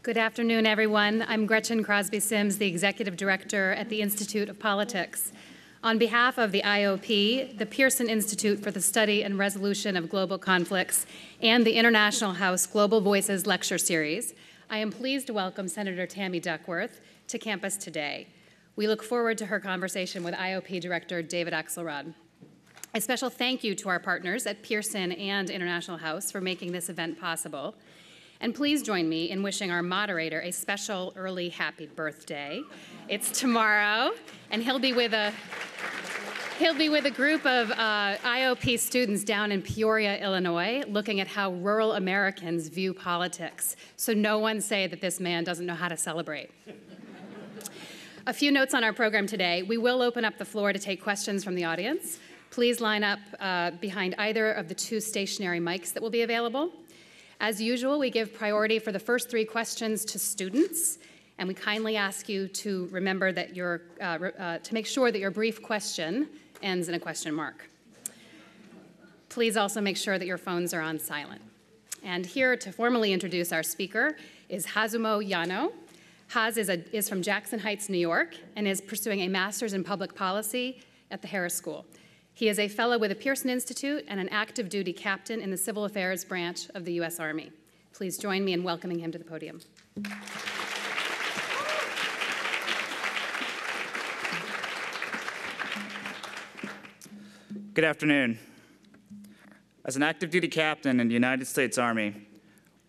Good afternoon, everyone. I'm Gretchen Crosby Sims, the Executive Director at the Institute of Politics. On behalf of the IOP, the Pearson Institute for the Study and Resolution of Global Conflicts, and the International House Global Voices Lecture Series, I am pleased to welcome Senator Tammy Duckworth to campus today. We look forward to her conversation with IOP Director David Axelrod. A special thank you to our partners at Pearson and International House for making this event possible. And please join me in wishing our moderator a special early happy birthday. It's tomorrow, and he'll be with a group of IOP students down in Peoria, Illinois, looking at how rural Americans view politics. So no one say that this man doesn't know how to celebrate. A few notes on our program today. We will open up the floor to take questions from the audience. Please line up behind either of the two stationary mics that will be available. As usual, we give priority for the first 3 questions to students, and we kindly ask you to remember that to make sure that your brief question ends in a question mark. Please also make sure that your phones are on silent. And here to formally introduce our speaker is Hazumo Yano. Haz is from Jackson Heights, New York, and is pursuing a master's in public policy at the Harris School. He is a fellow with the Pearson Institute and an active duty captain in the Civil Affairs branch of the U.S. Army. Please join me in welcoming him to the podium. Good afternoon. As an active duty captain in the United States Army,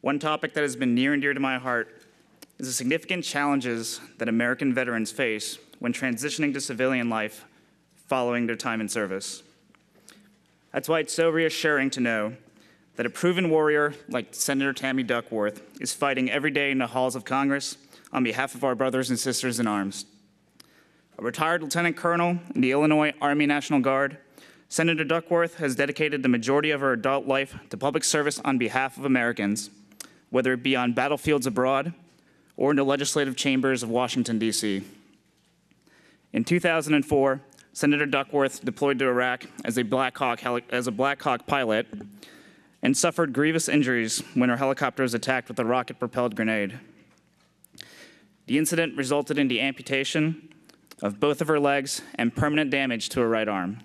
one topic that has been near and dear to my heart is the significant challenges that American veterans face when transitioning to civilian life following their time in service. That's why it's so reassuring to know that a proven warrior like Senator Tammy Duckworth is fighting every day in the halls of Congress on behalf of our brothers and sisters in arms. A retired lieutenant colonel in the Illinois Army National Guard, Senator Duckworth has dedicated the majority of her adult life to public service on behalf of Americans, whether it be on battlefields abroad or in the legislative chambers of Washington, D.C. In 2004, Senator Duckworth deployed to Iraq as a Black Hawk pilot and suffered grievous injuries when her helicopter was attacked with a rocket-propelled grenade. The incident resulted in the amputation of both of her legs and permanent damage to her right arm.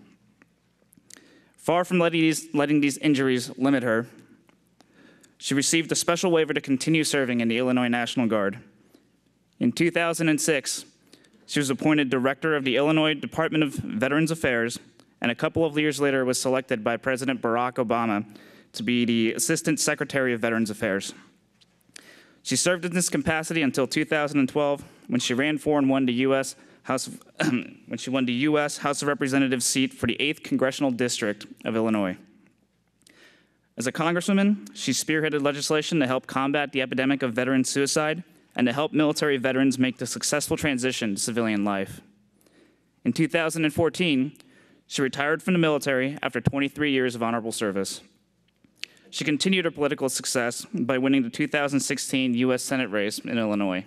Far from letting these injuries limit her, she received a special waiver to continue serving in the Illinois National Guard. In 2006, she was appointed director of the Illinois Department of Veterans Affairs, and a couple of years later was selected by President Barack Obama to be the Assistant Secretary of Veterans Affairs. She served in this capacity until 2012, when she ran for and won the U.S. House of Representatives seat for the 8th Congressional District of Illinois. As a congresswoman, she spearheaded legislation to help combat the epidemic of veteran suicide and to help military veterans make the successful transition to civilian life. In 2014, she retired from the military after 23 years of honorable service. She continued her political success by winning the 2016 U.S. Senate race in Illinois.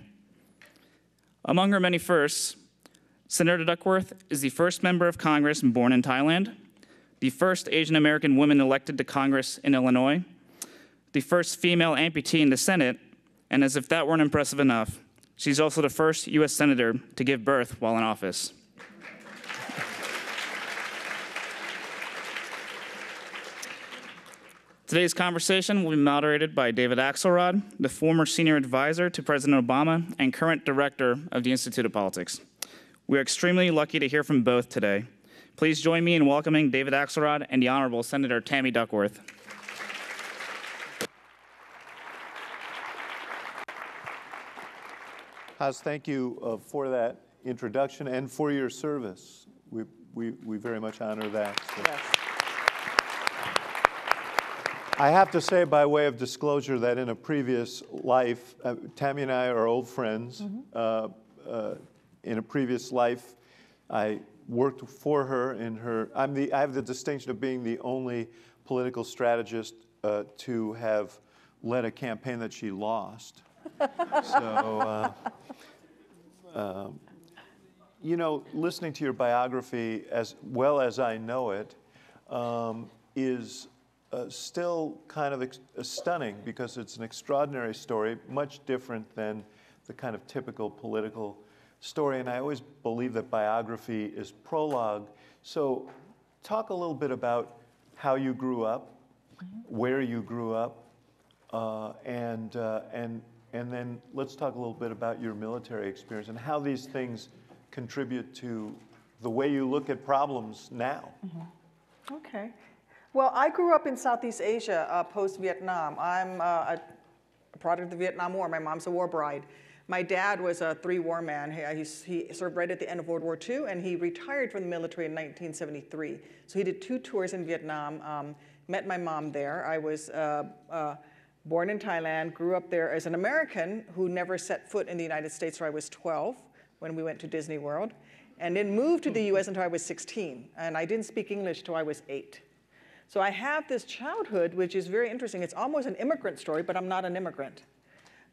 Among her many firsts, Senator Duckworth is the first member of Congress born in Thailand, the first Asian American woman elected to Congress in Illinois, the first female amputee in the Senate, and as if that weren't impressive enough, she's also the first U.S. Senator to give birth while in office. Today's conversation will be moderated by David Axelrod, the former senior advisor to President Obama and current director of the Institute of Politics. We are extremely lucky to hear from both today. Please join me in welcoming David Axelrod and the Honorable Senator Tammy Duckworth. Haz, thank you for that introduction and for your service. We very much honor that. So. Yes. I have to say, by way of disclosure, that in a previous life, Tammy and I are old friends. Mm-hmm. In a previous life, I worked for her in her. I have the distinction of being the only political strategist to have led a campaign that she lost. So, you know, listening to your biography as well as I know it is still kind of stunning because it's an extraordinary story, much different than the kind of typical political story. And I always believe that biography is prologue. So talk a little bit about how you grew up, where you grew up, and then let's talk a little bit about your military experience and how these things contribute to the way you look at problems now. Okay. Well, I grew up in Southeast Asia post-Vietnam. I'm a product of the Vietnam War. My mom's a war bride. My dad was a three-war man. He served right at the end of World War II, and he retired from the military in 1973. So he did 2 tours in Vietnam, met my mom there. I was born in Thailand, grew up there as an American who never set foot in the United States till I was 12 when we went to Disney World, and then moved to the US until I was 16. And I didn't speak English till I was 8. So I have this childhood, which is very interesting. It's almost an immigrant story, but I'm not an immigrant.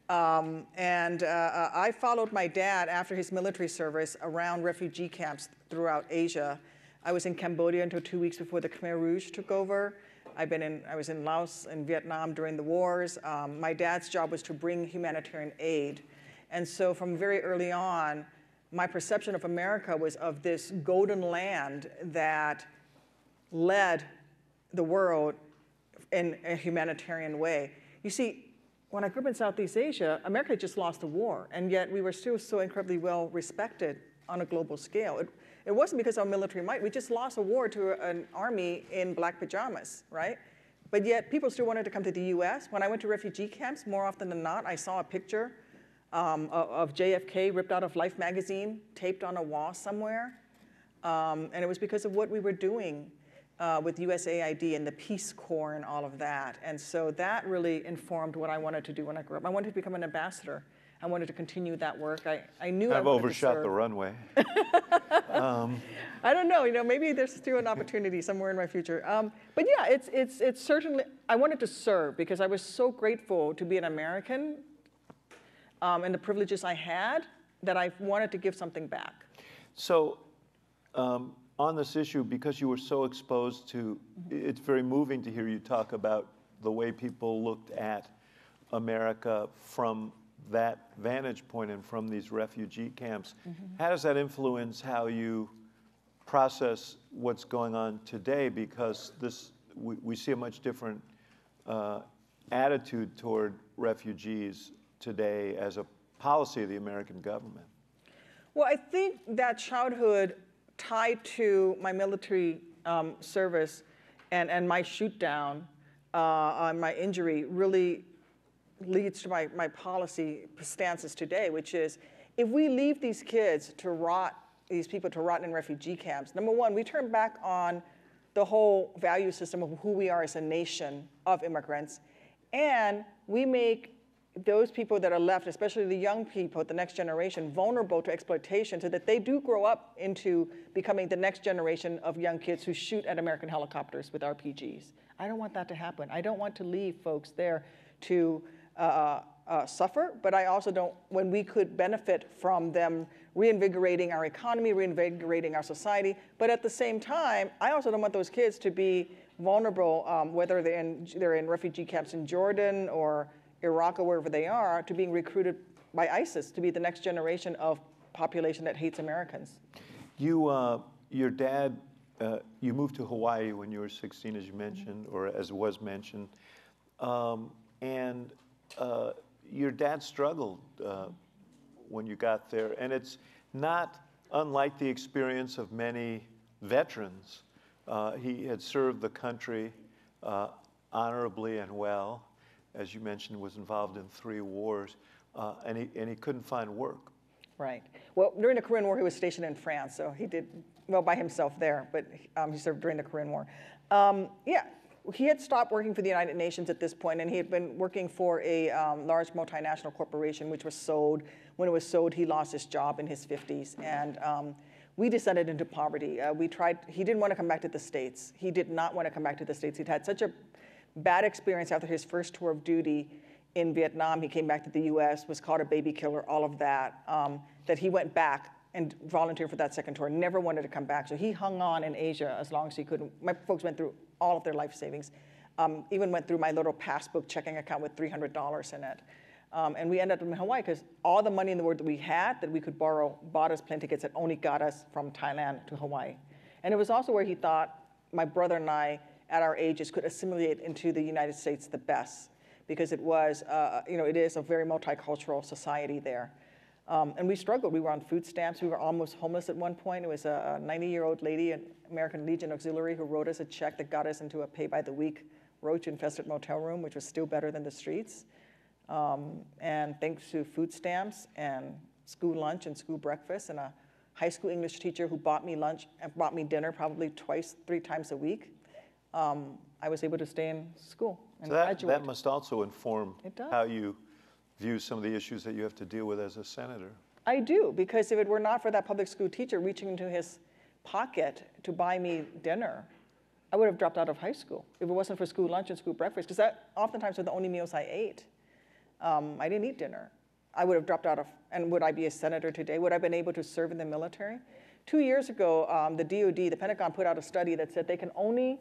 I followed my dad after his military service around refugee camps throughout Asia. I was in Cambodia until 2 weeks before the Khmer Rouge took over. I was in Laos and Vietnam during the wars. My dad's job was to bring humanitarian aid. And so from very early on, my perception of America was of this golden land that led the world in a humanitarian way. You see, when I grew up in Southeast Asia, America had just lost the war, and yet we were still so incredibly well respected on a global scale. It wasn't because of our military might. We just lost a war to an army in black pajamas, right? But yet people still wanted to come to the US. When I went to refugee camps, more often than not, I saw a picture of JFK ripped out of Life magazine, taped on a wall somewhere. And it was because of what we were doing with USAID and the Peace Corps and all of that. And so that really informed what I wanted to do when I grew up. I wanted to become an ambassador. I wanted to continue that work. I knew I I've wanted overshot to serve. the runway. I don't know, maybe there's still an opportunity somewhere in my future. But yeah, it's certainly, I wanted to serve because I was so grateful to be an American and the privileges I had that I wanted to give something back. So on this issue, because you were so exposed to, it's very moving to hear you talk about the way people looked at America from that vantage point and from these refugee camps. How does that influence how you process what's going on today? Because we see a much different attitude toward refugees today as a policy of the American government. Well, I think that childhood tied to my military service and my shoot down on my injury really leads to my policy stances today, which is if we leave these kids to rot, these people to rot in refugee camps, number one, we turn back on the whole value system of who we are as a nation of immigrants, and we make those people that are left, especially the young people, the next generation, vulnerable to exploitation so that they do grow up into becoming the next generation of young kids who shoot at American helicopters with RPGs. I don't want that to happen. I don't want to leave folks there to suffer, but I also don't, when we could benefit from them reinvigorating our economy, reinvigorating our society, but at the same time, I also don't want those kids to be vulnerable, whether they're in refugee camps in Jordan or Iraq or wherever they are, to being recruited by ISIS to be the next generation of population that hates Americans. Your dad, you moved to Hawaii when you were 16, as you mentioned, or as was mentioned, and your dad struggled when you got there, and it's not unlike the experience of many veterans. He had served the country honorably and well. As you mentioned, was involved in 3 wars, and he couldn't find work. Right. Well, during the Korean War, he was stationed in France, so he did well by himself there, but he served during the Korean War. Yeah, he had stopped working for the United Nations at this point, and he had been working for a large multinational corporation, which was sold. When it was sold, he lost his job in his 50s, and we descended into poverty. He didn't want to come back to the States. He did not want to come back to the States. He'd had such a bad experience after his first tour of duty in Vietnam. He came back to the US, was called a baby killer, all of that, that he went back and volunteered for that second tour, never wanted to come back. So he hung on in Asia as long as he could. My folks went through all of their life savings. Even went through my little passbook checking account with $300 in it. And we ended up in Hawaii because all the money in the world that we had that we could borrow bought us plane tickets that only got us from Thailand to Hawaii. And it was also where he thought my brother and I, at our ages, could assimilate into the United States the best, because it was, it is a very multicultural society there. And we struggled. We were on food stamps. We were almost homeless at one point. It was a 90-year-old lady, an American Legion Auxiliary, who wrote us a check that got us into a pay-by-the-week roach-infested motel room, which was still better than the streets. And thanks to food stamps and school lunch and school breakfast and a high school English teacher who bought me lunch and brought me dinner probably 3 times a week, I was able to stay in school and graduate. That must also inform how you view some of the issues that you have to deal with as a senator. I do, because if it were not for that public school teacher reaching into his pocket to buy me dinner, I would have dropped out of high school. If it wasn't for school lunch and school breakfast, because that oftentimes were the only meals I ate. I didn't eat dinner. I would have dropped out of, and would I be a senator today? Would I have been able to serve in the military? 2 years ago, the DOD, the Pentagon, put out a study that said they can only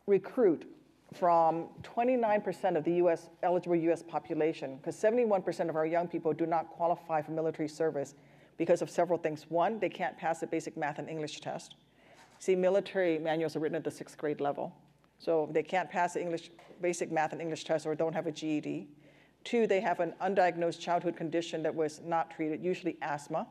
recruit from 29% of the eligible US population, because 71% of our young people do not qualify for military service because of several things. One, they can't pass the basic math and English test. See, military manuals are written at the 6th grade level. So they can't pass the basic math and English test or don't have a GED. 2, they have an undiagnosed childhood condition that was not treated, usually asthma.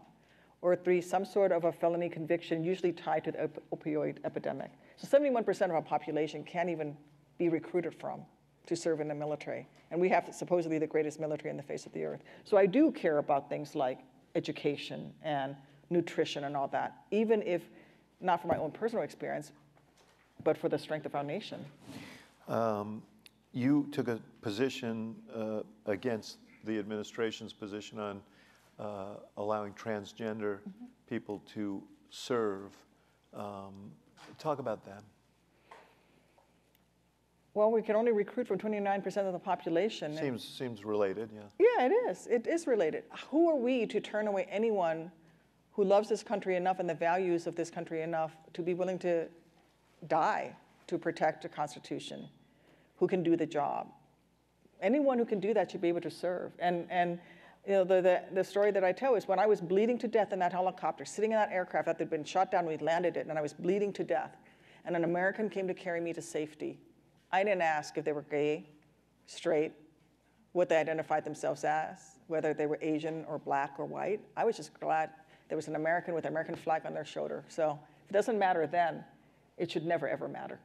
Or 3, some sort of a felony conviction, usually tied to the opioid epidemic. So 71% of our population can't even be recruited from to serve in the military. And we have supposedly the greatest military on the face of the earth. So I do care about things like education and nutrition and all that, even if not for my own personal experience, but for the strength of our nation. You took a position against the administration's position on allowing transgender people to serve. Talk about that. Well, we can only recruit from 29% of the population. Seems related, yeah. Yeah, it is. It is related. Who are we to turn away anyone who loves this country enough and the values of this country enough to be willing to die to protect the Constitution, who can do the job? Anyone who can do that should be able to serve. And the story that I tell is when I was bleeding to death in that helicopter, sitting in that aircraft that had been shot down, we landed it, and I was bleeding to death, and an American came to carry me to safety. I didn't ask if they were gay, straight, what they identified themselves as, whether they were Asian or black or white. I was just glad there was an American with an American flag on their shoulder. So if it doesn't matter then, it should never, ever matter.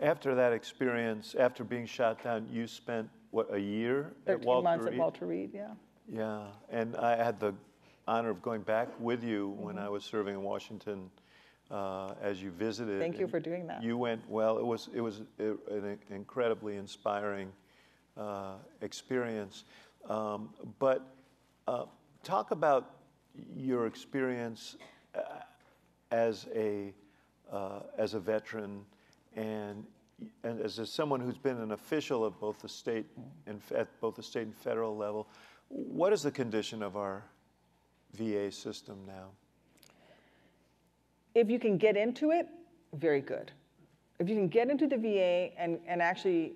After that experience, after being shot down, you spent, what, a year at 13 months at Walter Reed, yeah. Yeah, and I had the honor of going back with you when I was serving in Washington as you visited. Thank you for doing that. You went, well, it was an incredibly inspiring experience. But talk about your experience as a veteran and as someone who's been an official of both the state and at both the state and federal level. What is the condition of our VA system now? If you can get into it, very good. If you can get into the VA and actually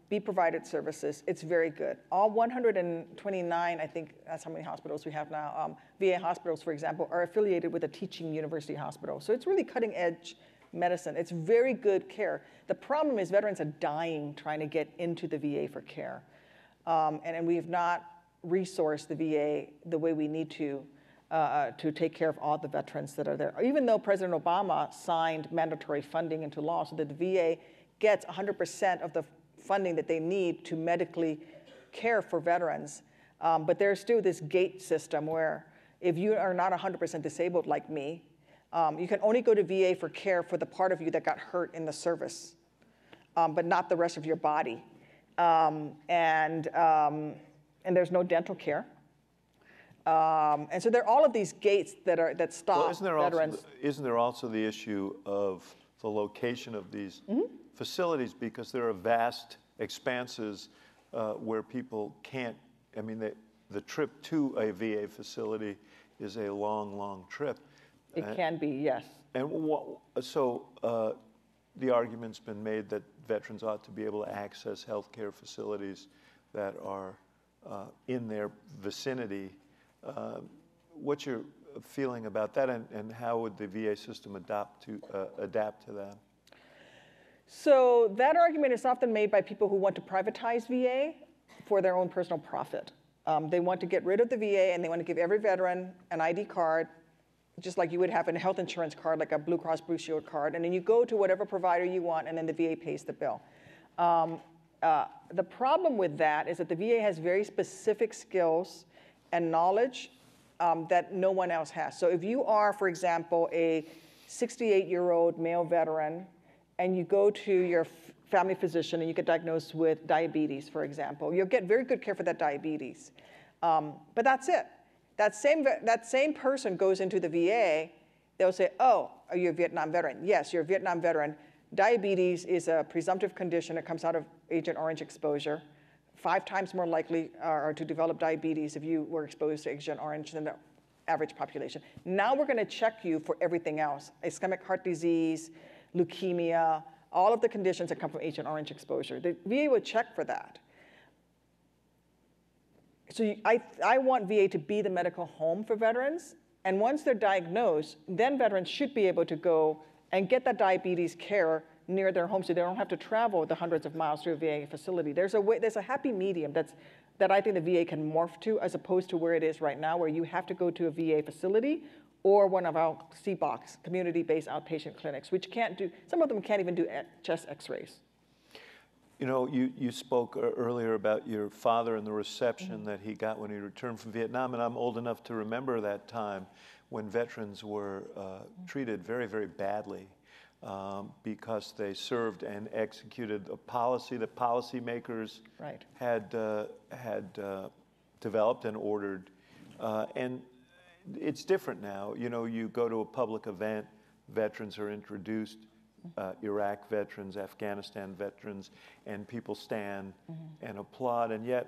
be provided services, it's very good. All 129, I think that's how many hospitals we have now, VA hospitals, for example, are affiliated with a teaching university hospital. So it's really cutting edge medicine. It's very good care. The problem is veterans are dying trying to get into the VA for care. And we have not resourced the VA the way we need to take care of all the veterans that are there. Even though President Obama signed mandatory funding into law so that the VA gets 100% of the funding that they need to medically care for veterans, but there's still this gate system where if you are not 100% disabled like me, you can only go to VA for care for the part of you that got hurt in the service, but not the rest of your body. And there's no dental care. And so there are all of these gates that stop veterans. Isn't there also the issue of the location of these facilities, because there are vast expanses where people can't, I mean, the trip to a VA facility is a long, long trip. It can be, yes. And so the argument's been made that veterans ought to be able to access health care facilities that are in their vicinity. What's your feeling about that, and how would the VA system adapt to that? So that argument is often made by people who want to privatize VA for their own personal profit. They want to get rid of the VA, and they want to give every veteran an ID card, just like you would have a health insurance card, like a Blue Cross Blue Shield card, and then you go to whatever provider you want, and then the VA pays the bill. The problem with that is that the VA has very specific skills and knowledge that no one else has. So if you are, for example, a 68-year-old male veteran, and you go to your family physician and you get diagnosed with diabetes, for example, you'll get very good care for that diabetes. But that's it. That same person goes into the VA, they'll say, oh, are you a Vietnam veteran? Yes, you're a Vietnam veteran. Diabetes is a presumptive condition that comes out of Agent Orange exposure. 5 times more likely are to develop diabetes if you were exposed to Agent Orange than the average population. Now we're going to check you for everything else: ischemic heart disease, leukemia, all of the conditions that come from Agent Orange exposure. The VA would check for that. So I want VA to be the medical home for veterans. And once they're diagnosed, then veterans should be able to go and get that diabetes care near their home, so they don't have to travel the hundreds of miles to a VA facility. There's a happy medium that I think the VA can morph to, as opposed to where it is right now, where you have to go to a VA facility or one of our CBOCs, community-based outpatient clinics, which can't do, some of them can't even do chest x-rays. You know, you spoke earlier about your father and the reception that he got when he returned from Vietnam, and I'm old enough to remember that time when veterans were treated very, very badly because they served and executed a policy that policymakers had developed and ordered. And it's different now. You know, you go to a public event, veterans are introduced, Iraq veterans, Afghanistan veterans, and people stand and applaud. And yet,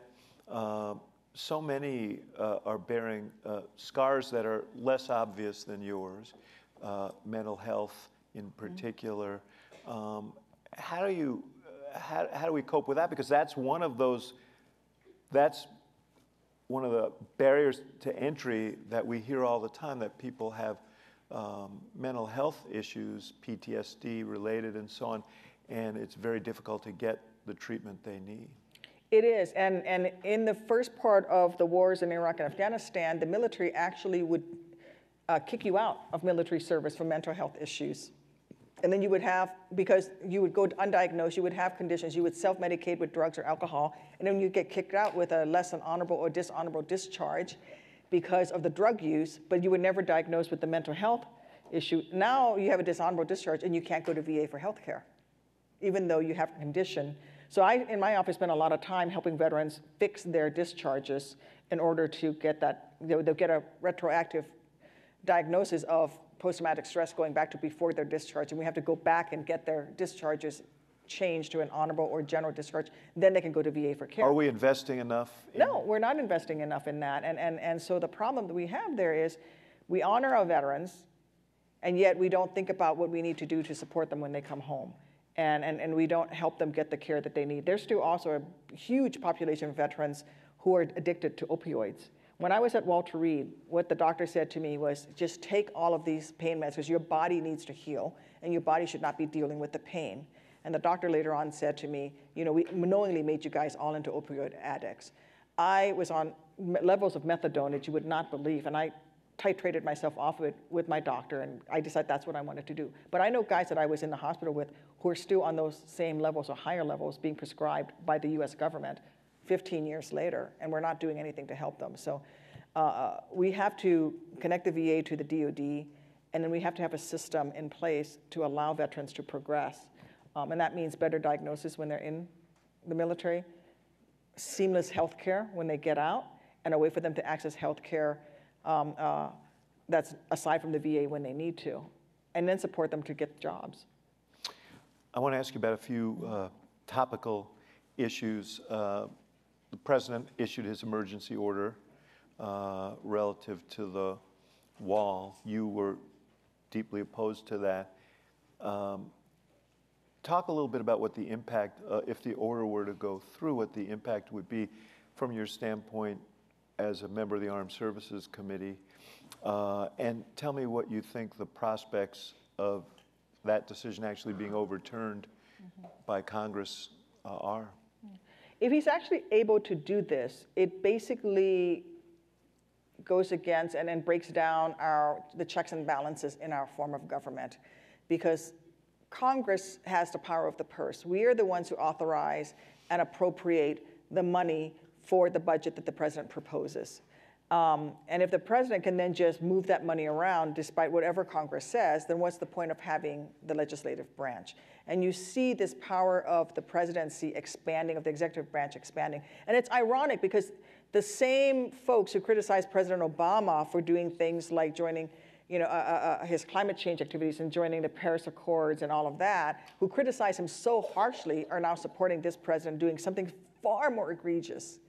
so many are bearing scars that are less obvious than yours, mental health in particular. How do we cope with that? Because that's one of those, that's one of the barriers to entry that we hear all the time, that people have mental health issues, PTSD related and so on, and it's very difficult to get the treatment they need. It is, and in the first part of the wars in Iraq and Afghanistan, the military actually would kick you out of military service for mental health issues. And then you would have, because you would go undiagnosed, you would have conditions, you would self-medicate with drugs or alcohol, and then you get kicked out with a less than honorable or dishonorable discharge because of the drug use, but you were never diagnosed with the mental health issue. Now you have a dishonorable discharge and you can't go to VA for health care, even though you have a condition. So I, in my office, spend a lot of time helping veterans fix their discharges in order to get that, they'll get a retroactive diagnosis of post-traumatic stress going back to before their discharge, and we have to go back and get their discharges changed to an honorable or general discharge. Then they can go to VA for care. Are we investing enough? No, we're not investing enough in that. And so the problem that we have there is we honor our veterans, and yet we don't think about what we need to do to support them when they come home. And we don't help them get the care that they need. There's still also a huge population of veterans who are addicted to opioids. When I was at Walter Reed, what the doctor said to me was, just take all of these pain meds because your body needs to heal and your body should not be dealing with the pain. And the doctor later on said to me, you know, we knowingly made you guys all into opioid addicts. I was on levels of methadone that you would not believe, and I titrated myself off of it with my doctor, and I decided that's what I wanted to do. But I know guys that I was in the hospital with who are still on those same levels or higher levels being prescribed by the US government 15 years later, and we're not doing anything to help them. So we have to connect the VA to the DoD, and then we have to have a system in place to allow veterans to progress. And that means better diagnosis when they're in the military, seamless health care when they get out, and a way for them to access health care that's aside from the VA when they need to, and then support them to get jobs. I want to ask you about a few topical issues. The president issued his emergency order relative to the wall. You were deeply opposed to that. talk a little bit about what the impact, if the order were to go through, what the impact would be from your standpoint as a member of the Armed Services Committee. And tell me what you think the prospects of that decision actually being overturned by Congress are. If he's actually able to do this, it basically goes against and breaks down the checks and balances in our form of government, because Congress has the power of the purse. We are the ones who authorize and appropriate the money for the budget that the president proposes. And if the president can then just move that money around despite whatever Congress says, then what's the point of having the legislative branch? And you see this power of the presidency expanding, of the executive branch expanding. And it's ironic because the same folks who criticized President Obama for doing things like joining his climate change activities and joining the Paris Accords and all of that, who criticize him so harshly, are now supporting this president doing something far more egregious.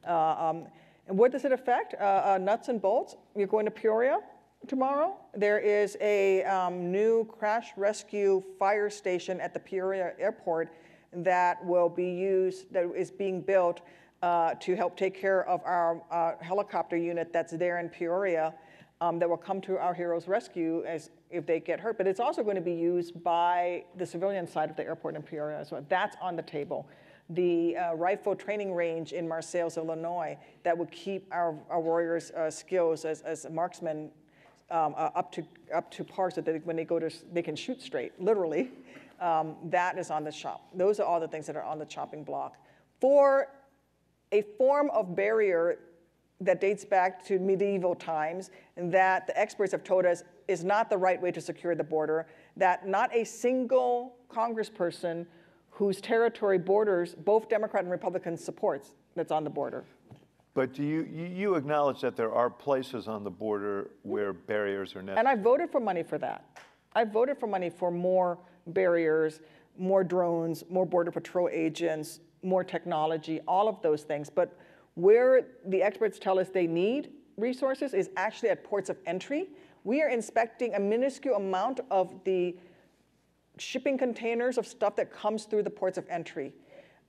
And what does it affect? Nuts and bolts. You're going to Peoria tomorrow. There is a new crash rescue fire station at the Peoria airport that will be used, that is being built to help take care of our helicopter unit that's there in Peoria that will come to our heroes' rescue if they get hurt. But it's also going to be used by the civilian side of the airport in Peoria. So that's on the table. The rifle training range in Marseilles, Illinois, that will keep our warriors' skills as marksmen up to par, so that when they go they can shoot straight, literally. That is on the shop. Those are all the things that are on the chopping block. For a form of barrier that dates back to medieval times, and that the experts have told us is not the right way to secure the border, that not a single congressperson whose territory borders both Democrat and Republican supports that's on the border. But do you acknowledge that there are places on the border where barriers are necessary? And I voted for money for that. I voted for money for more barriers, more drones, more Border Patrol agents, more technology, all of those things. But where the experts tell us they need resources is actually at ports of entry. We are inspecting a minuscule amount of the shipping containers of stuff that comes through the ports of entry.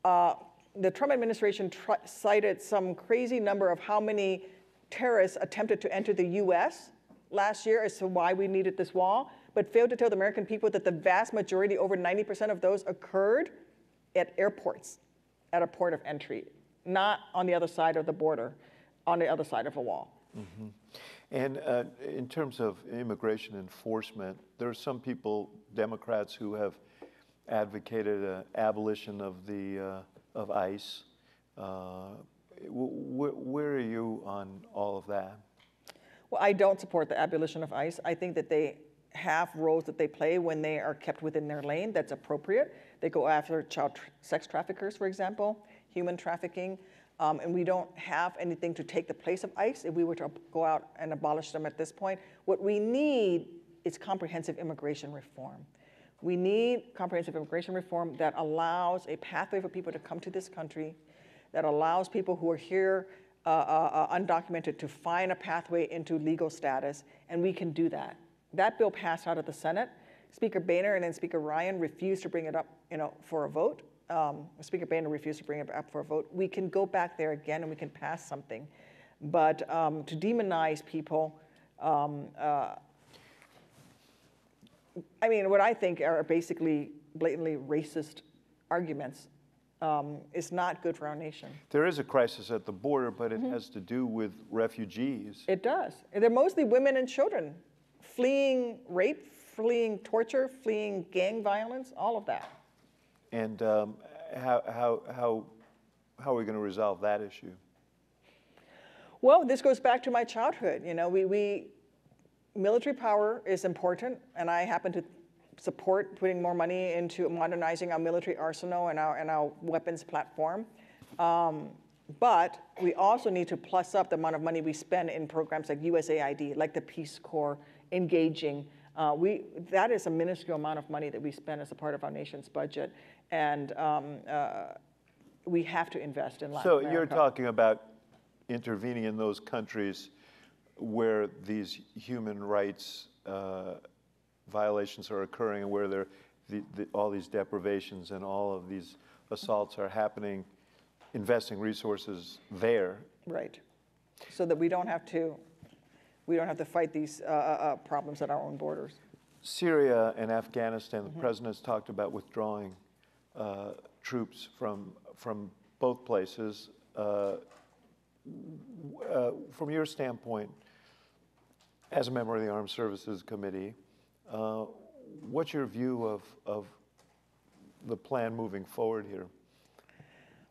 The Trump administration cited some crazy number of how many terrorists attempted to enter the US last year as to why we needed this wall, but failed to tell the American people that the vast majority, over 90% of those, occurred at airports, at a port of entry, not on the other side of the border, on the other side of a wall. Mm-hmm. And in terms of immigration enforcement, there are some people, Democrats, who have advocated abolition of ICE. Where are you on all of that? Well, I don't support the abolition of ICE. I think that they have roles that they play when they are kept within their lane. That's appropriate. They go after child sex traffickers, for example, human trafficking. And we don't have anything to take the place of ICE if we were to go out and abolish them at this point. What we need is comprehensive immigration reform. We need comprehensive immigration reform that allows a pathway for people to come to this country, that allows people who are here undocumented to find a pathway into legal status, and we can do that. That bill passed out of the Senate. Speaker Boehner and then Speaker Ryan refused to bring it up, for a vote. Speaker Boehner refused to bring it up for a vote. We can go back there again and we can pass something. But to demonize people, what I think are basically blatantly racist arguments is not good for our nation. There is a crisis at the border, but it has to do with refugees. It does. And they're mostly women and children fleeing rape, fleeing torture, fleeing gang violence, all of that. And how are we going to resolve that issue? Well, this goes back to my childhood. Military power is important, and I happen to support putting more money into modernizing our military arsenal and our weapons platform. But we also need to plus up the amount of money we spend in programs like USAID, like the Peace Corps, engaging. That is a minuscule amount of money that we spend as a part of our nation's budget. And we have to invest in Latin America. So you're talking about intervening in those countries where these human rights violations are occurring and where all these deprivations and all of these assaults are happening, investing resources there. Right. So that we don't have to fight these problems at our own borders. Syria and Afghanistan, the president has talked about withdrawing troops from both places. From your standpoint, as a member of the Armed Services Committee, what's your view of the plan moving forward here?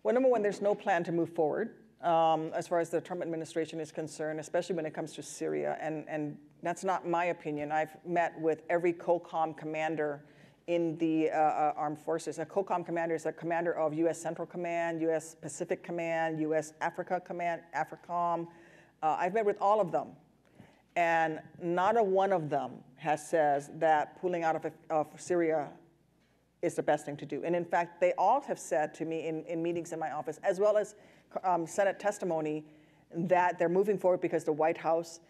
Well, number one, there's no plan to move forward as far as the Trump administration is concerned, especially when it comes to Syria. And that's not my opinion. I've met with every COCOM commander in the armed forces. A COCOM commander is a commander of U.S. Central Command, U.S. Pacific Command, U.S. Africa Command, AFRICOM. I've met with all of them. And not a one of them has says that pulling out of Syria is the best thing to do. And in fact, they all have said to me in meetings in my office, as well as Senate testimony, that they're moving forward because the White House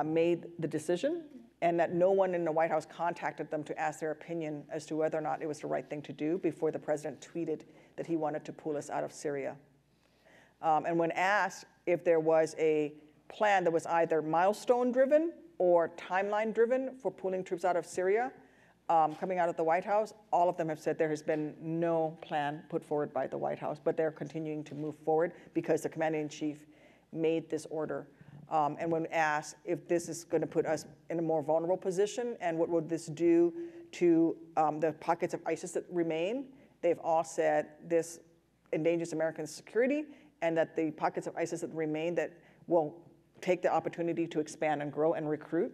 made the decision, and that no one in the White House contacted them to ask their opinion as to whether or not it was the right thing to do before the president tweeted that he wanted to pull us out of Syria. And when asked if there was a plan that was either milestone-driven or timeline-driven for pulling troops out of Syria, coming out of the White House, all of them have said there has been no plan put forward by the White House, but they're continuing to move forward because the commander-in-chief made this order. And when asked if this is going to put us in a more vulnerable position and what would this do to the pockets of ISIS that remain, they've all said this endangers American security and that the pockets of ISIS that remain that will take the opportunity to expand and grow and recruit,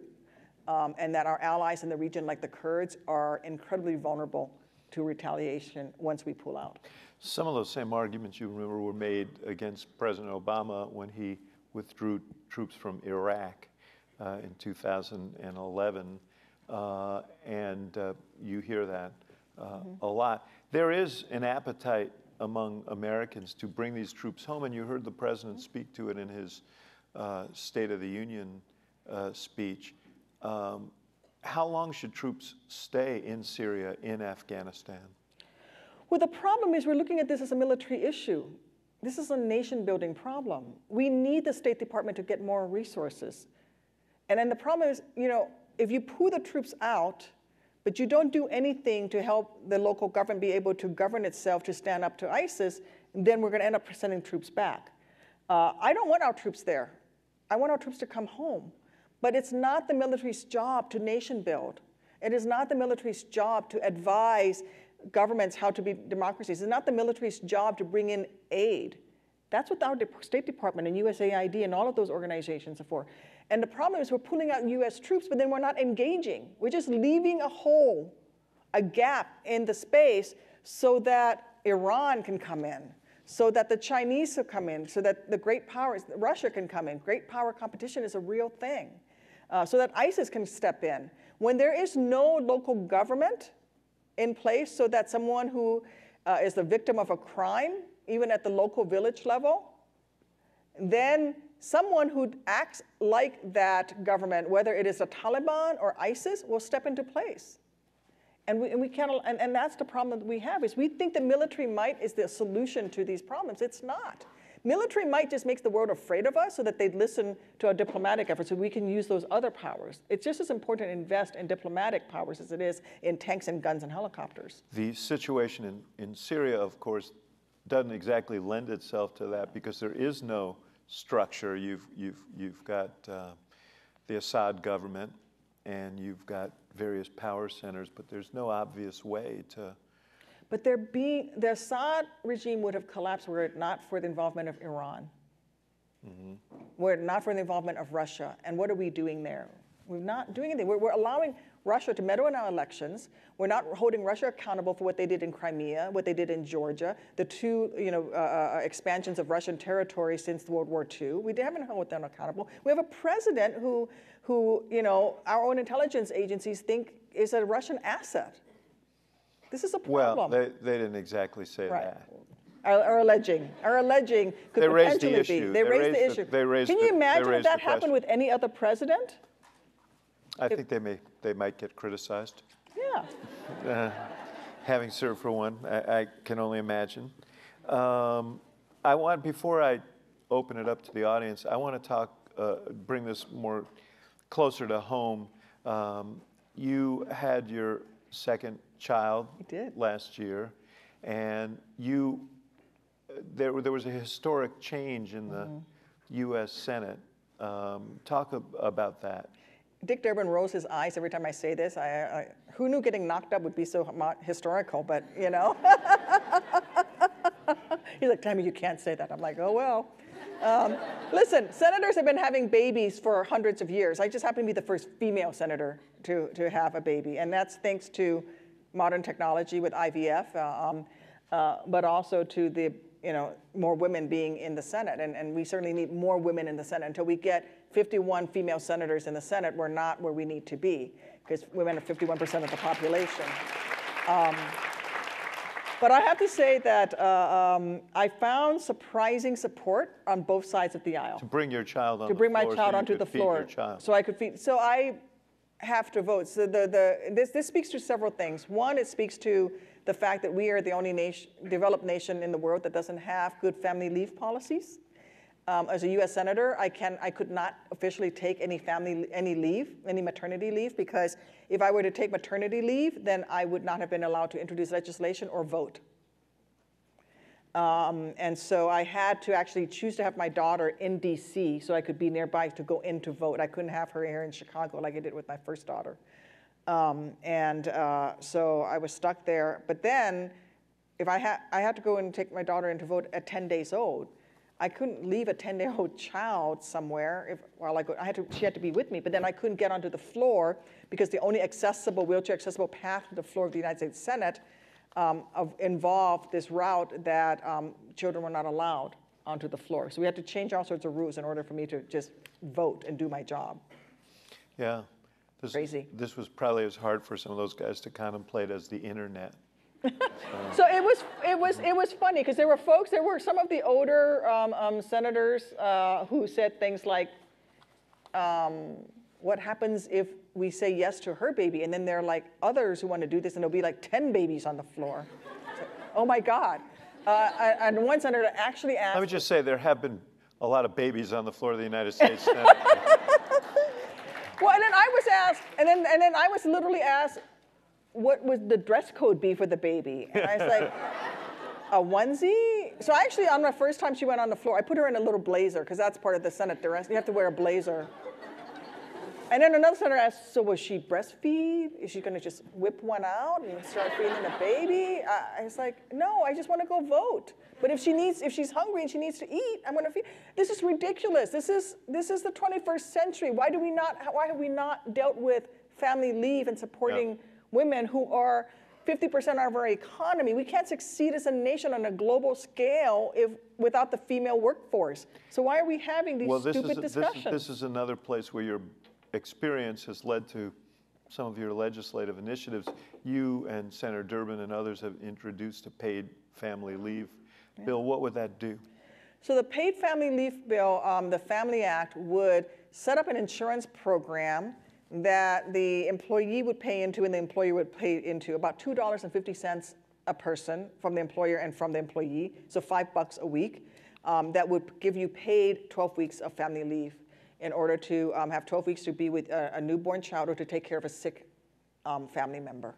and that our allies in the region, like the Kurds, are incredibly vulnerable to retaliation once we pull out. Some of those same arguments, you remember, were made against President Obama when he withdrew troops from Iraq in 2011, and you hear that a lot. There is an appetite among Americans to bring these troops home, and you heard the president speak to it in his State of the Union speech. How long should troops stay in Syria, in Afghanistan? Well, the problem is we're looking at this as a military issue. This is a nation-building problem. We need the State Department to get more resources. And then the problem is, you know, if you pull the troops out, but you don't do anything to help the local government be able to govern itself to stand up to ISIS, then we're going to end up sending troops back. I don't want our troops there. I want our troops to come home. But it's not the military's job to nation build. It is not the military's job to advise governments how to be democracies. It's not the military's job to bring in aid. That's what our State Department and USAID and all of those organizations are for. And the problem is we're pulling out US troops, but then we're not engaging. We're just leaving a hole, a gap in the space so that Iran can come in, so that the Chinese will come in, so that the great powers, Russia can come in. Great power competition is a real thing. So that ISIS can step in. When there is no local government in place so that someone who is the victim of a crime, even at the local village level, then someone who acts like that government, whether it is the Taliban or ISIS, will step into place. And we can't, and that's the problem that we have, is we think the military might is the solution to these problems. It's not. Military might just makes the world afraid of us so that they'd listen to our diplomatic efforts so we can use those other powers. It's just as important to invest in diplomatic powers as it is in tanks and guns and helicopters. The situation in Syria, of course, doesn't exactly lend itself to that because there is no structure. You've got the Assad government and you've got various power centers, but there's no obvious way to. But the Assad regime would have collapsed were it not for the involvement of Iran, were it not for the involvement of Russia. And what are we doing there? We're not doing anything. We're allowing Russia to meddle in our elections. We're not holding Russia accountable for what they did in Crimea, what they did in Georgia, the two expansions of Russian territory since World War II. We haven't held them accountable. We have a president who our own intelligence agencies think is a Russian asset. This is a problem. Well, they didn't exactly say that. Are alleging could potentially be. They raised the issue. Can you imagine if that happened with any other president? I think they might get criticized. Yeah. having served for one, I can only imagine. Before I open it up to the audience, I want to bring this more closer to home. You had your second child last year, and there was a historic change in the U.S. Senate. Talk about that. Dick Durbin rolls his eyes every time I say this. Who knew getting knocked up would be so historical, but you know. He's like, Tammy, you can't say that. I'm like, oh, well. Listen, senators have been having babies for hundreds of years. I just happen to be the first female senator to have a baby, and that's thanks to modern technology with IVF, but also to the more women being in the Senate, and we certainly need more women in the Senate. Until we get 51 female senators in the Senate, we're not where we need to be, because women are 51% of the population. But I have to say that I found surprising support on both sides of the aisle. To bring your child on the floor. To bring my child onto the floor. So I could feed. So I have to vote. So this speaks to several things. One, it speaks to the fact that we are the only developed nation in the world that doesn't have good family leave policies. As a U.S. Senator, I could not officially take any maternity leave, because if I were to take maternity leave, then I would not have been allowed to introduce legislation or vote. And so I had to actually choose to have my daughter in D.C. so I could be nearby to go in to vote. I couldn't have her here in Chicago like I did with my first daughter. So I was stuck there. But then, if I had to go and take my daughter in to vote at 10 days old, I couldn't leave a 10-day-old child somewhere she had to be with me, but then I couldn't get onto the floor because the only wheelchair-accessible path to the floor of the United States Senate involved this route that children were not allowed onto the floor. So we had to change all sorts of rules in order for me to just vote and do my job. Yeah. Crazy. This was probably as hard for some of those guys to contemplate as the internet. So it was funny, because there were some of the older senators who said things like, what happens if we say yes to her baby? And then there are like others who want to do this, and there'll be like 10 babies on the floor. Like, oh my God. And one senator actually asked. Let me just say, there have been a lot of babies on the floor of the United States Senate. Well, and then I was asked, and then I was literally asked, what would the dress code be for the baby? And I was like, a onesie? So actually, on my first time she went on the floor, I put her in a little blazer, because that's part of the Senate dress. You have to wear a blazer. And then another senator asked, so will she breastfeed? Is she going to just whip one out and start feeding the baby? I was like, no, I just want to go vote. But if she's hungry and she needs to eat, I'm going to feed. This is ridiculous. This is the 21st century. Why have we not dealt with family leave and supporting women who are 50% of our economy? We can't succeed as a nation on a global scale without the female workforce. So why are we having these stupid discussions? This is another place where your experience has led to some of your legislative initiatives. You and Senator Durbin and others have introduced a paid family leave bill. What would that do? So the paid family leave bill, the Family Act, would set up an insurance program that the employee would pay into and the employer would pay into, about $2.50 a person from the employer and from the employee, so $5 a week. That would give you paid 12 weeks of family leave in order to have 12 weeks to be with a newborn child or to take care of a sick family member.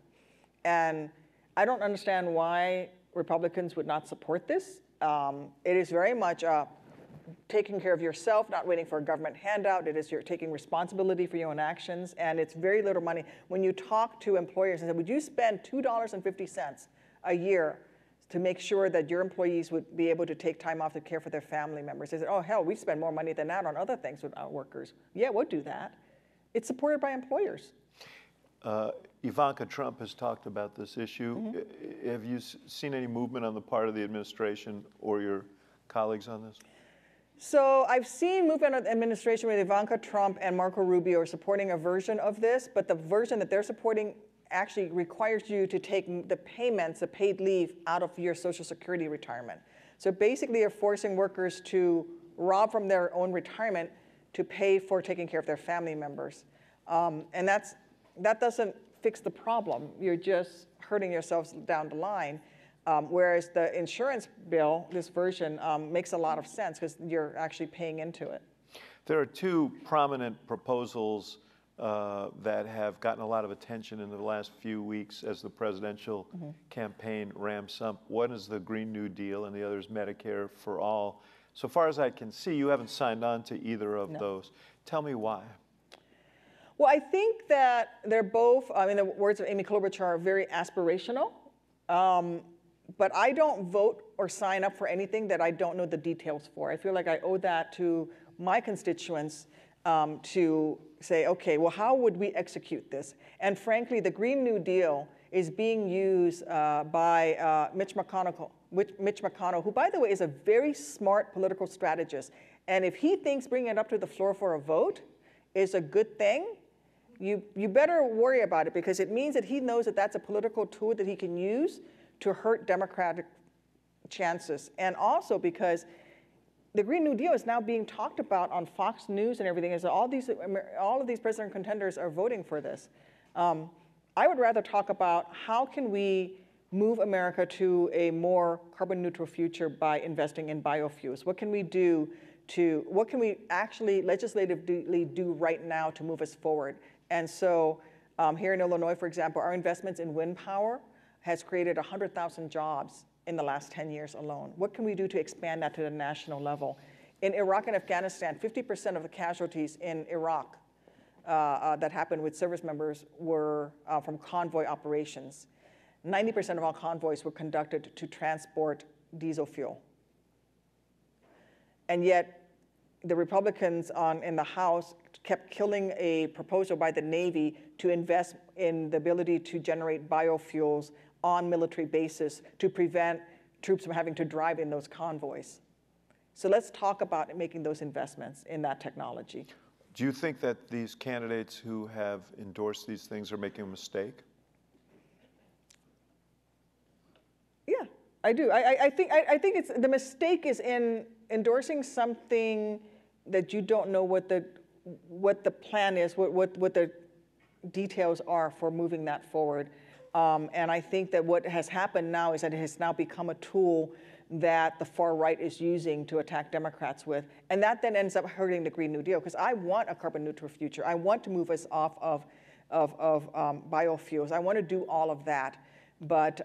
And I don't understand why Republicans would not support this. It is very much taking care of yourself, not waiting for a government handout. It is you're taking responsibility for your own actions, and it's very little money. When you talk to employers and say, would you spend $2.50 a year to make sure that your employees would be able to take time off to care for their family members? They said, oh, hell, we spend more money than that on other things with our workers. Yeah, we'll do that. It's supported by employers. Ivanka Trump has talked about this issue. Mm-hmm. Have you seen any movement on the part of the administration or your colleagues on this? So I've seen movement of the administration with Ivanka Trump and Marco Rubio are supporting a version of this, but the version that they're supporting actually requires you to take the payments, the paid leave, out of your Social Security retirement. So basically, you're forcing workers to rob from their own retirement to pay for taking care of their family members. And that doesn't fix the problem. You're just hurting yourselves down the line. Whereas the insurance bill, this version, makes a lot of sense because you're actually paying into it. There are two prominent proposals that have gotten a lot of attention in the last few weeks as the presidential campaign ramps up. One is the Green New Deal and the other is Medicare for All. So far as I can see, you haven't signed on to either of those. Tell me why. Well, I think that they're both, in the words of Amy Klobuchar, are very aspirational. But I don't vote or sign up for anything that I don't know the details for. I feel like I owe that to my constituents to say, okay, well, how would we execute this? And frankly, the Green New Deal is being used by Mitch McConnell, who, by the way, is a very smart political strategist. And if he thinks bringing it up to the floor for a vote is a good thing, you better worry about it, because it means that he knows that that's a political tool that he can use to hurt Democratic chances. And also because the Green New Deal is now being talked about on Fox News and everything, as all of these president contenders are voting for this. I would rather talk about how can we move America to a more carbon neutral future by investing in biofuels. What can we do what can we actually legislatively do right now to move us forward? And so here in Illinois, for example, our investments in wind power has created 100,000 jobs in the last 10 years alone. What can we do to expand that to the national level? In Iraq and Afghanistan, 50% of the casualties in Iraq that happened with service members were from convoy operations. 90% of all convoys were conducted to transport diesel fuel. And yet, the Republicans in the House kept killing a proposal by the Navy to invest in the ability to generate biofuels on military bases to prevent troops from having to drive in those convoys. So let's talk about making those investments in that technology. Do you think that these candidates who have endorsed these things are making a mistake? Yeah, I do. I think it's the mistake is in endorsing something that you don't know what the plan is, what the details are for moving that forward. And I think that what has happened now is that it has now become a tool that the far right is using to attack Democrats with. And that then ends up hurting the Green New Deal, because I want a carbon neutral future. I want to move us off of biofuels. I want to do all of that. But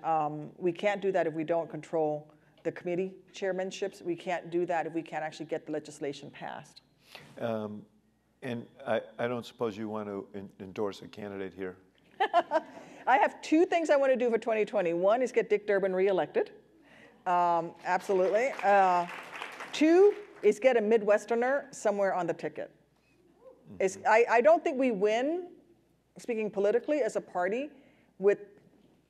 we can't do that if we don't control the committee chairmanships. We can't do that if we can't actually get the legislation passed. And I don't suppose you want to endorse a candidate here. I have two things I want to do for 2020. One is get Dick Durbin reelected. Absolutely. Two is get a Midwesterner somewhere on the ticket. I don't think we win, speaking politically as a party, with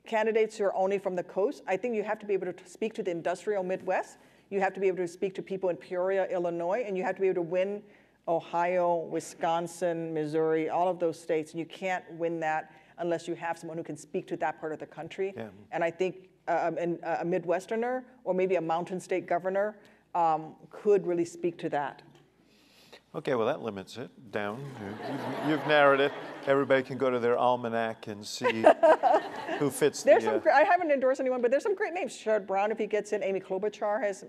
candidates who are only from the coast. I think you have to be able to speak to the industrial Midwest. You have to be able to speak to people in Peoria, Illinois, and you have to be able to win Ohio, Wisconsin, Missouri, all of those states. And you can't win that unless you have someone who can speak to that part of the country. Yeah. And I think a Midwesterner or maybe a mountain state governor could really speak to that. Okay, well, that limits it down. You've narrowed it. Everybody can go to their almanac and see who fits the... I haven't endorsed anyone, but there's some great names. Sherrod Brown, if he gets in. Amy Klobuchar has,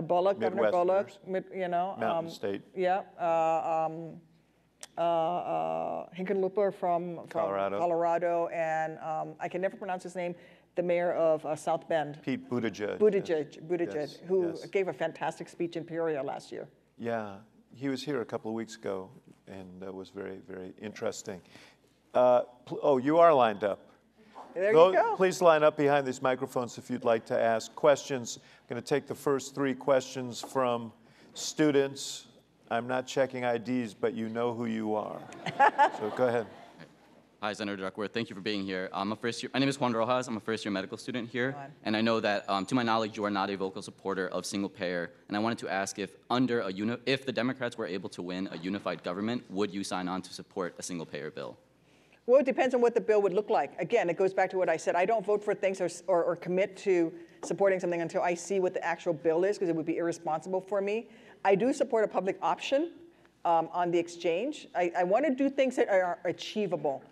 Bullock, Governor Bullock, Mountain State. Yeah. Hickenlooper from Colorado, and I can never pronounce his name, the mayor of South Bend. Pete Buttigieg. Buttigieg, who gave a fantastic speech in Peoria last year. Yeah, he was here a couple of weeks ago, and that was very, very interesting. You are lined up. There you go. Please line up behind these microphones if you'd like to ask questions. I'm going to take the first 3 questions from students. I'm not checking IDs, but you know who you are. So go ahead. Hi, Senator Duckworth. Thank you for being here. My name is Juan Rojas. I'm a first-year medical student here. And I know that, to my knowledge, you are not a vocal supporter of single-payer. And I wanted to ask if the Democrats were able to win a unified government, would you sign on to support a single-payer bill? Well, it depends on what the bill would look like. Again, it goes back to what I said. I don't vote for things or commit to supporting something until I see what the actual bill is, because it would be irresponsible for me. I do support a public option on the exchange. I want to do things that are achievable.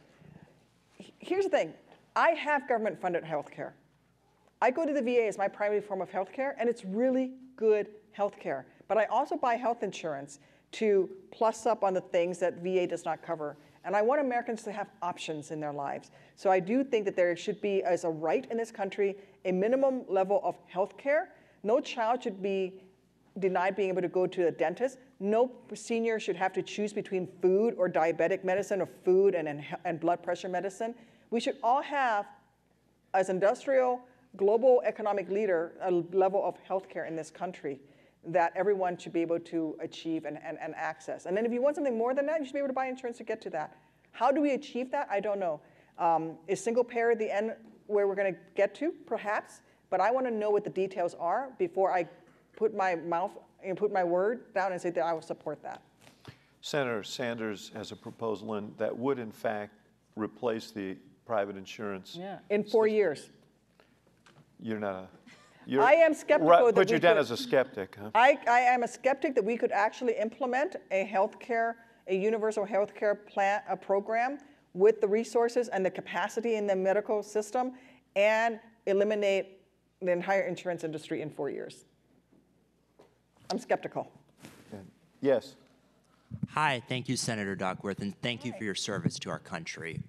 here's the thing. I have government-funded health care. I go to the VA as my primary form of health care, and it's really good health care. But I also buy health insurance to plus up on the things that VA does not cover. And I want Americans to have options in their lives. So I do think that there should be, as a right in this country, a minimum level of health care. No child should be denied being able to go to a dentist. No senior should have to choose between food or diabetic medicine or food and blood pressure medicine. We should all have, as industrial, global economic leader, a level of healthcare in this country that everyone should be able to achieve and access. And then if you want something more than that, you should be able to buy insurance to get to that. How do we achieve that? I don't know. Is single payer the end where we're going to get to? Perhaps. But I want to know what the details are before I put my word down and say that I will support that. Senator Sanders has a proposal that would, in fact, replace the private insurance. Yeah, in 4 years. You're not I am skeptical. Right, put you down as a skeptic, huh? I am a skeptic that we could actually implement a universal healthcare plan, a program with the resources and the capacity in the medical system and eliminate the entire insurance industry in 4 years. I'm skeptical. Yes. Hi, thank you, Senator Duckworth, and thank you for your service to our country.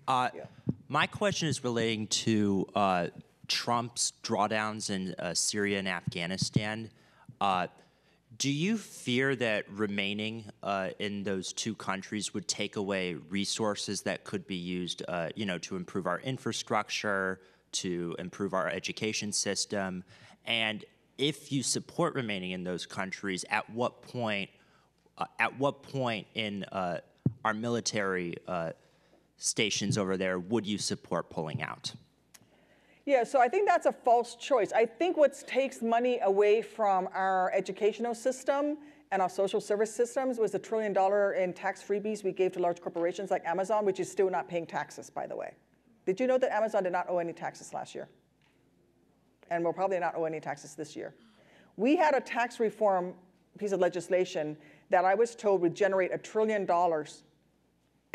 My question is relating to Trump's drawdowns in Syria and Afghanistan. Do you fear that remaining in those two countries would take away resources that could be used, to improve our infrastructure, to improve our education system? And if you support remaining in those countries, at what point in our military stations over there would you support pulling out? Yeah, so I think that's a false choice. I think what takes money away from our educational system and our social service systems was the $1 trillion in tax freebies we gave to large corporations like Amazon, which is still not paying taxes, by the way. Did you know that Amazon did not owe any taxes last year? And will probably not owe any taxes this year. We had a tax reform piece of legislation that I was told would generate $1 trillion,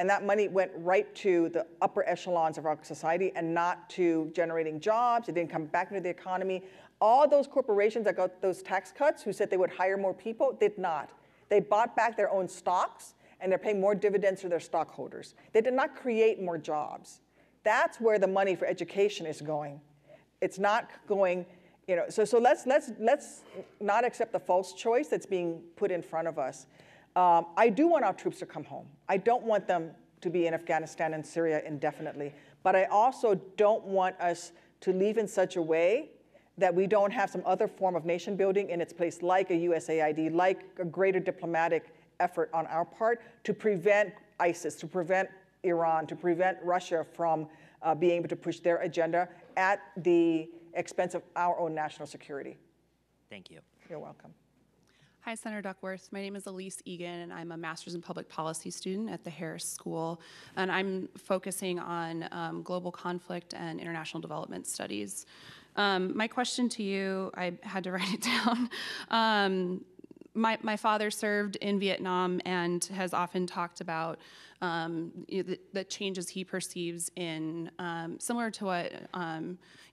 and that money went right to the upper echelons of our society and not to generating jobs. It didn't come back into the economy. All those corporations that got those tax cuts who said they would hire more people did not. They bought back their own stocks, and they're paying more dividends to their stockholders. They did not create more jobs. That's where the money for education is going. It's not going, so let's not accept the false choice that's being put in front of us. I do want our troops to come home. I don't want them to be in Afghanistan and Syria indefinitely. But I also don't want us to leave in such a way that we don't have some other form of nation building in its place, like a USAID, like a greater diplomatic effort on our part to prevent ISIS, to prevent Iran, to prevent Russia from being able to push their agenda at the expense of our own national security. Thank you. You're welcome. Hi, Senator Duckworth. My name is Elise Egan, and I'm a master's in public policy student at the Harris School. And I'm focusing on global conflict and international development studies. My question to you, I had to write it down. My father served in Vietnam and has often talked about the changes he perceives in, similar to what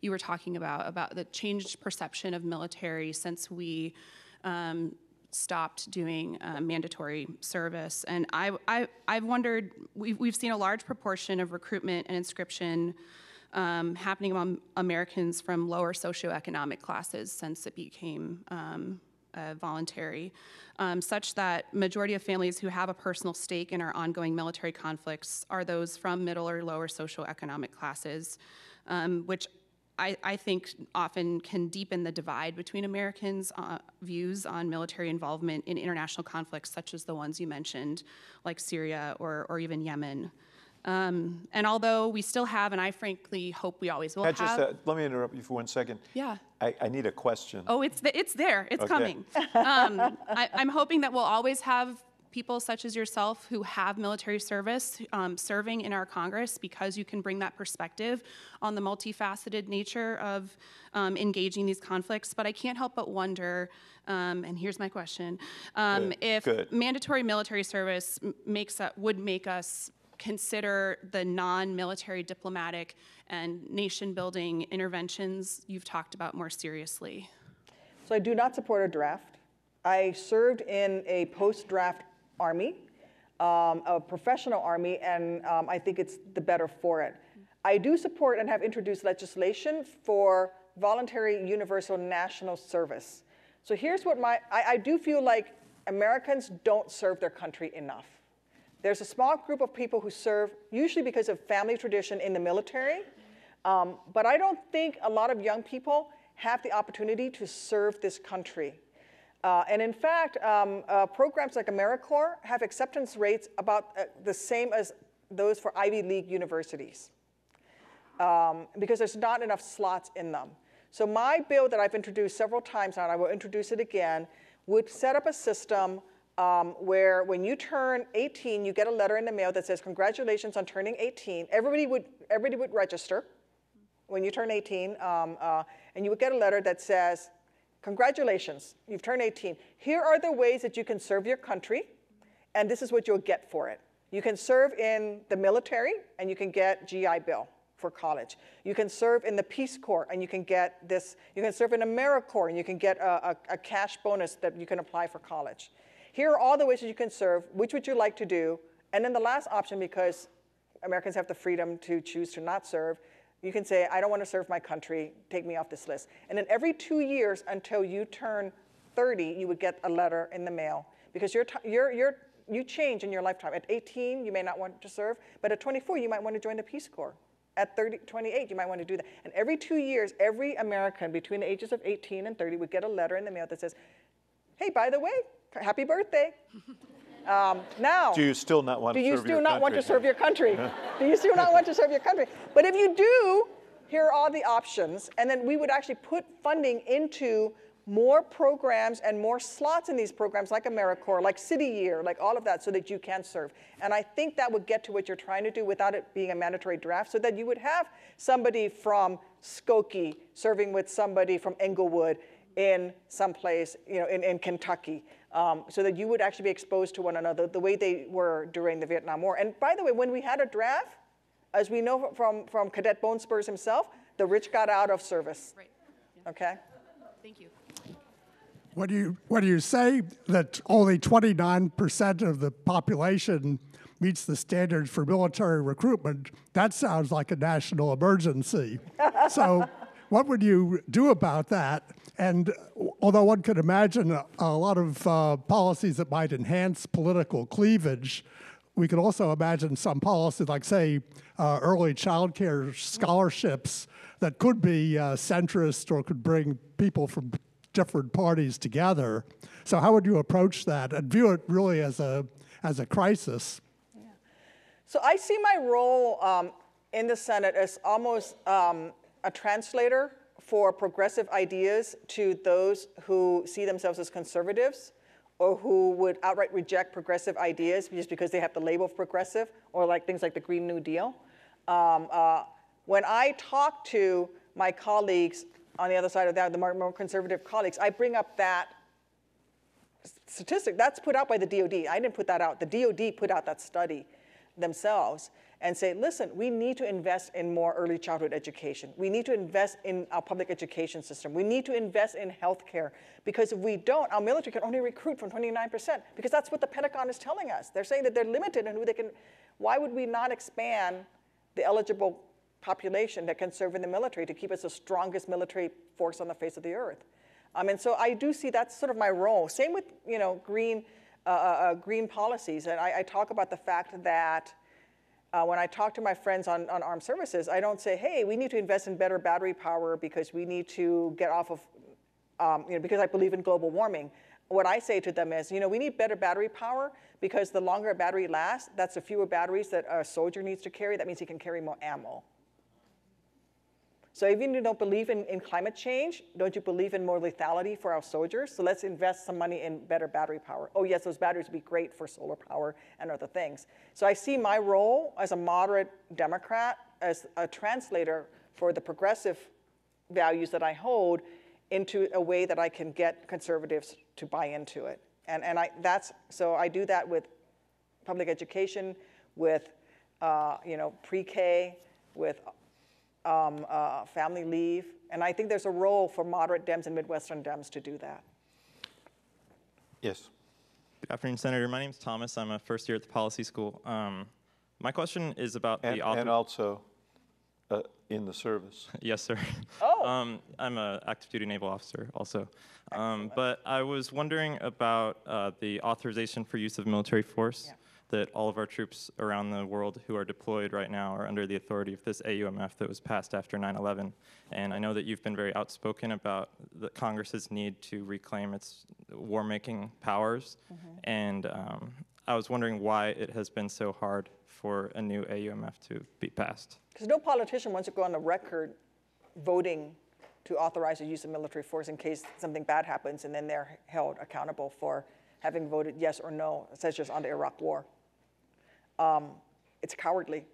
you were talking about the changed perception of military since we stopped doing mandatory service. And I've wondered, we've seen a large proportion of recruitment and inscription happening among Americans from lower socioeconomic classes since it became voluntary, such that majority of families who have a personal stake in our ongoing military conflicts are those from middle or lower socioeconomic classes, which I think often can deepen the divide between Americans' views on military involvement in international conflicts such as the ones you mentioned, like Syria or even Yemen. And although we still have, and I frankly hope we always will have. Let me interrupt you for 1 second. Yeah. I need a question. Oh, it's there. It's okay. Coming. I'm hoping that we'll always have people such as yourself who have military service serving in our Congress, because you can bring that perspective on the multifaceted nature of engaging these conflicts. But I can't help but wonder, and here's my question, if mandatory military service would make us consider the non-military diplomatic and nation-building interventions you've talked about more seriously? So I do not support a draft. I served in a post-draft army, a professional army, and I think it's the better for it. I do support and have introduced legislation for voluntary universal national service. So here's what I do feel like Americans don't serve their country enough. There's a small group of people who serve, usually because of family tradition in the military, but I don't think a lot of young people have the opportunity to serve this country. And in fact, programs like AmeriCorps have acceptance rates about the same as those for Ivy League universities, because there's not enough slots in them. So my bill that I've introduced several times now, and I will introduce it again, would set up a system where when you turn 18, you get a letter in the mail that says, congratulations on turning 18. Everybody would register when you turn 18, and you would get a letter that says, congratulations, you've turned 18. Here are the ways that you can serve your country, and this is what you'll get for it. You can serve in the military, and you can get GI Bill for college. You can serve in the Peace Corps, and you can get this. You can serve in AmeriCorps, and you can get a cash bonus that you can apply for college. Here are all the ways that you can serve. Which would you like to do? And then the last option, because Americans have the freedom to choose to not serve, you can say, I don't want to serve my country, take me off this list. And then every 2 years until you turn 30, you would get a letter in the mail, because you change in your lifetime. At 18, you may not want to serve, but at 24, you might want to join the Peace Corps. At 28, you might want to do that. And every 2 years, every American between the ages of 18 and 30 would get a letter in the mail that says, hey, by the way, happy birthday. Now, do you still not want to serve your country? Do you still not want to serve your country? Do you still not want to serve your country? But if you do, here are all the options. And then we would actually put funding into more programs and more slots in these programs, like AmeriCorps, like City Year, like all of that, so that you can serve. And I think that would get to what you're trying to do without it being a mandatory draft, so that you would have somebody from Skokie serving with somebody from Englewood in some place, in Kentucky, so that you would actually be exposed to one another the way they were during the Vietnam War. And by the way, when we had a draft, as we know from Cadet Bone Spurs himself, the rich got out of service. Right. Yeah. Okay? Thank you. When you say that only 29% of the population meets the standards for military recruitment, that sounds like a national emergency. So what would you do about that? And although one could imagine a lot of policies that might enhance political cleavage, we could also imagine some policies like, say, early child care scholarships that could be centrist or could bring people from different parties together. So how would you approach that and view it really as a crisis? Yeah. So I see my role in the Senate as almost a translator for progressive ideas to those who see themselves as conservatives, or who would outright reject progressive ideas just because they have the label of progressive, or like things like the Green New Deal. When I talk to my colleagues on the other side of that, the more conservative colleagues, I bring up that statistic. That's put out by the DOD. I didn't put that out. The DOD put out that study themselves and say, listen, we need to invest in more early childhood education. We need to invest in our public education system. We need to invest in healthcare, because if we don't, our military can only recruit from 29%, because that's what the Pentagon is telling us. They're saying that they're limited in who they can. Why would we not expand the eligible population that can serve in the military to keep us the strongest military force on the face of the earth? And so I do see that's sort of my role. Same with green policies. And I talk about the fact that when I talk to my friends on armed services, I don't say, hey, we need to invest in better battery power because we need to get off of, because I believe in global warming. What I say to them is, we need better battery power because the longer a battery lasts, that's the fewer batteries that a soldier needs to carry. That means he can carry more ammo. So even if you don't believe in climate change, don't you believe in more lethality for our soldiers? So let's invest some money in better battery power. Oh yes, those batteries would be great for solar power and other things. So I see my role as a moderate Democrat as a translator for the progressive values that I hold into a way that I can get conservatives to buy into it. So I do that with public education, with pre-K with family leave. And I think there's a role for moderate Dems and Midwestern Dems to do that. Yes. Good afternoon, Senator. My name's Thomas. I'm a first year at the policy school. My question is about the author. And also in the service. Yes, sir. Oh. I'm an active duty naval officer also. But I was wondering about the authorization for use of military force. Yeah. That all of our troops around the world who are deployed right now are under the authority of this AUMF that was passed after 9/11. And I know that you've been very outspoken about the Congress's need to reclaim its war-making powers. And I was wondering why it has been so hard for a new AUMF to be passed. Because no politician wants to go on the record voting to authorize the use of military force in case something bad happens, and then they're held accountable for having voted yes or no, such as on the Iraq War. It's cowardly.